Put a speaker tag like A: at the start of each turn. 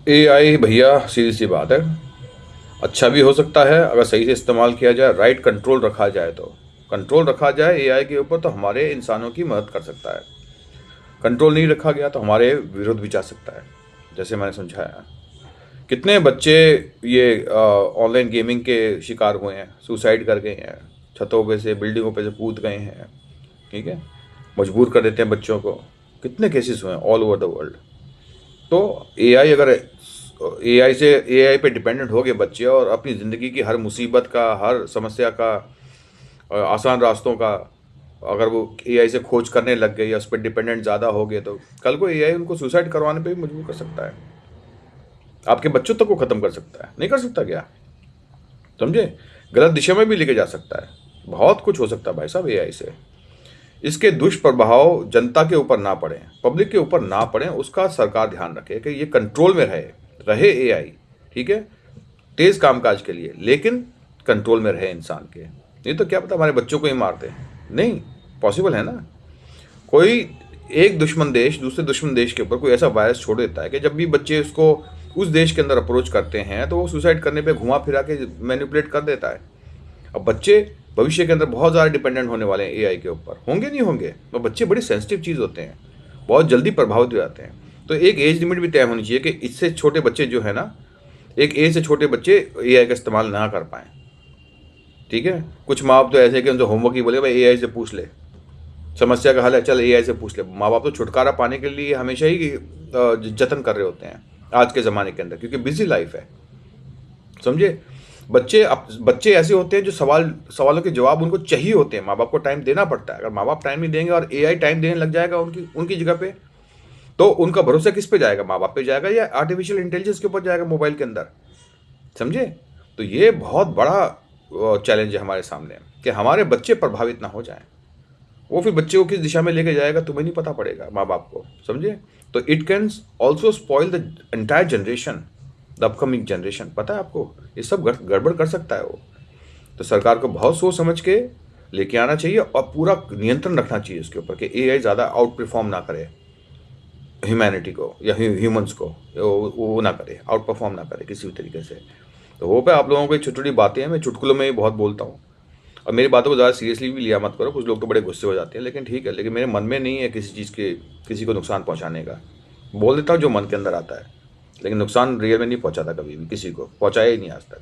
A: AI भैया सीधी सी बात है, अच्छा भी हो सकता है अगर सही से इस्तेमाल किया जाए, राइट कंट्रोल रखा जाए तो। कंट्रोल रखा जाए एआई के ऊपर तो हमारे इंसानों की मदद कर सकता है। कंट्रोल नहीं रखा गया तो हमारे विरुद्ध भी जा सकता है। जैसे मैंने समझाया, कितने बच्चे ये ऑनलाइन गेमिंग के शिकार हुए हैं, सुसाइड कर गए हैं, छतों पे से बिल्डिंगों पे से कूद गए हैं। ठीक है, मजबूर कर देते हैं बच्चों को। कितने केसेस हुए हैं ऑल ओवर द वर्ल्ड। तो एआई अगर एआई पे डिपेंडेंट हो गए बच्चे और अपनी ज़िंदगी की हर मुसीबत का, हर समस्या का, आसान रास्तों का अगर वो एआई से खोज करने लग गए या उस पर डिपेंडेंट ज़्यादा हो गए, तो कल को एआई उनको सुसाइड करवाने पे भी मजबूर कर सकता है। आपके बच्चों तक को ख़त्म कर सकता है, नहीं कर सकता क्या? समझे? गलत दिशा में भी लेके जा सकता है। बहुत कुछ हो सकता है भाई साहब एआई से। इसके दुष्प्रभाव जनता के ऊपर ना पड़े, पब्लिक के ऊपर ना पड़े, उसका सरकार ध्यान रखे कि ये कंट्रोल में रहे। रहे एआई, ठीक है, तेज कामकाज के लिए, लेकिन कंट्रोल में रहे इंसान के। नहीं तो क्या पता हमारे बच्चों को ही मार दे। नहीं पॉसिबल है ना। कोई एक दुश्मन देश दूसरे दुश्मन देश के ऊपर कोई ऐसा वायरस छोड़ देता है कि जब भी बच्चे उसको उस देश के अंदर अप्रोच करते हैं तो वो सुसाइड करने पे घुमा फिरा के मैनिपुलेट कर देता है। अब बच्चे भविष्य के अंदर बहुत ज़्यादा डिपेंडेंट होने वाले हैं एआई के ऊपर, होंगे नहीं होंगे, तो बच्चे बड़ी सेंसिटिव चीज़ होते हैं, बहुत जल्दी प्रभावित हो जाते हैं। तो एक एज लिमिट भी तय होनी चाहिए कि इससे छोटे बच्चे जो है ना, एक एज से छोटे बच्चे एआई का इस्तेमाल ना कर पाएँ। ठीक है, कुछ माँ बाप तो ऐसे कि उनसे होमवर्क ही बोले भाई एआई से पूछ ले, समस्या का हल है चल एआई से पूछ ले। माँ बाप तो छुटकारा पाने के लिए हमेशा ही जतन कर रहे होते हैं आज के ज़माने के अंदर, क्योंकि बिजी लाइफ है। समझे? बच्चे ऐसे होते हैं जो सवालों के जवाब उनको चाहिए होते हैं, माँ बाप को टाइम देना पड़ता है। अगर माँ बाप टाइम नहीं देंगे और एआई टाइम देने लग जाएगा उनकी उनकी जगह पे, तो उनका भरोसा किस पे जाएगा? माँ बाप पे जाएगा या आर्टिफिशियल इंटेलिजेंस के ऊपर जाएगा मोबाइल के अंदर? समझे? तो ये बहुत बड़ा चैलेंज है हमारे सामने कि हमारे बच्चे प्रभावित ना हो जाएं। वो फिर बच्चे को किस दिशा में लेके जाएगा तुम्हें नहीं पता पड़ेगा, माँ बाप को। समझे? तो it can also spoil the entire generation, the upcoming generation. पता है आपको, ये सब गड़बड़ कर सकता है वो। तो सरकार को बहुत सोच समझ के लेके आना चाहिए और पूरा नियंत्रण रखना चाहिए उसके ऊपर कि एआई ज़्यादा आउट परफॉर्म ना करे ह्यूमैनिटी को या ह्यूमंस को, वो ना करे, आउट परफॉर्म ना करे किसी भी तरीके से। तो होप है आप लोगों को छोटी छोटी बातें हैं, मैं चुटकुलों में ही बहुत बोलता हूँ और मेरी बातों को ज़्यादा सीरियसली भी लिया मत करो। कुछ लोग तो बड़े गुस्से हो जाते हैं, लेकिन ठीक है, लेकिन मेरे मन में नहीं है किसी चीज़ के किसी को नुकसान पहुँचाने का। बोल देता हूँ जो मन के अंदर आता है, लेकिन नुकसान रियल में नहीं पहुँचाता, कभी भी किसी को पहुँचाया ही नहीं आज तक।